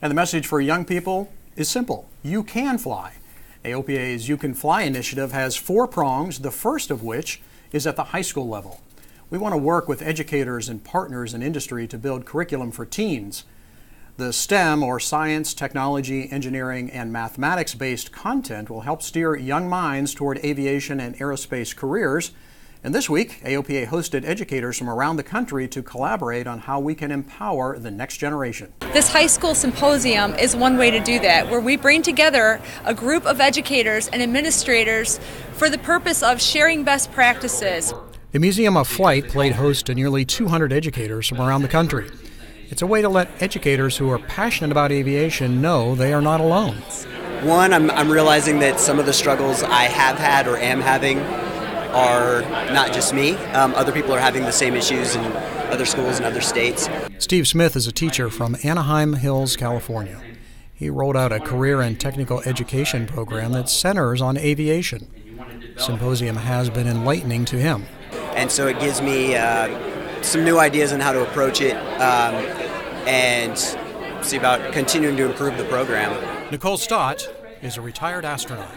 And the message for young people is simple. You can fly. AOPA's You Can Fly initiative has 4 prongs, the first of which is at the high school level. We want to work with educators and partners in industry to build curriculum for teens. The STEM, or science, technology, engineering, and mathematics-based content will help steer young minds toward aviation and aerospace careers. And this week, AOPA hosted educators from around the country to collaborate on how we can empower the next generation. This high school symposium is one way to do that, where we bring together a group of educators and administrators for the purpose of sharing best practices. The Museum of Flight played host to nearly 200 educators from around the country. It's a way to let educators who are passionate about aviation know they are not alone. One, I'm realizing that some of the struggles I have had or am having are not just me. Other people are having the same issues in other schools in other states. Steve Smith is a teacher from Anaheim Hills, California. He rolled out a career and technical education program that centers on aviation. Symposium has been enlightening to him. And so it gives me some new ideas on how to approach it and see about continuing to improve the program. Nicole Stott is a retired astronaut.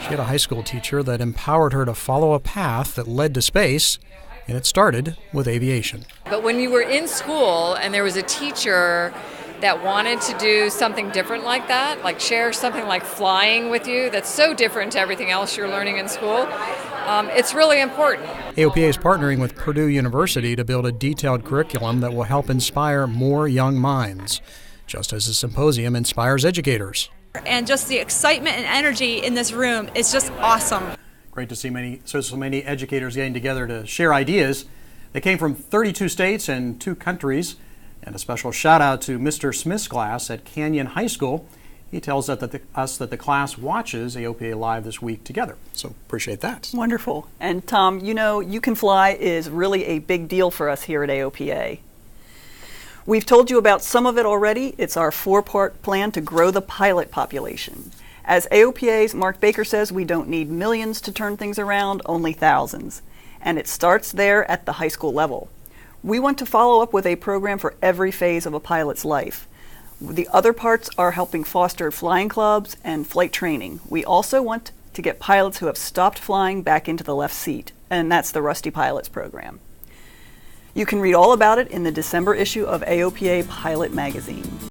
She had a high school teacher that empowered her to follow a path that led to space, and it started with aviation. But when you were in school and there was a teacher that wanted to do something different like that, like share something like flying with you, that's so different to everything else you're learning in school, it's really important. AOPA is partnering with Purdue University to build a detailed curriculum that will help inspire more young minds, just as the symposium inspires educators. And just the excitement and energy in this room is just awesome. Great to see so many educators getting together to share ideas. They came from 32 states and 2 countries. And a special shout out to Mr. Smith's class at Canyon High School. He tells us that the class watches AOPA Live this week together. So appreciate that. Wonderful. And Tom, you know, You Can Fly is really a big deal for us here at AOPA. We've told you about some of it already. It's our 4-part plan to grow the pilot population. As AOPA's Mark Baker says, we don't need millions to turn things around, only thousands. And it starts there at the high school level. We want to follow up with a program for every phase of a pilot's life. The other parts are helping foster flying clubs and flight training. We also want to get pilots who have stopped flying back into the left seat, and that's the Rusty Pilots program. You can read all about it in the December issue of AOPA Pilot Magazine.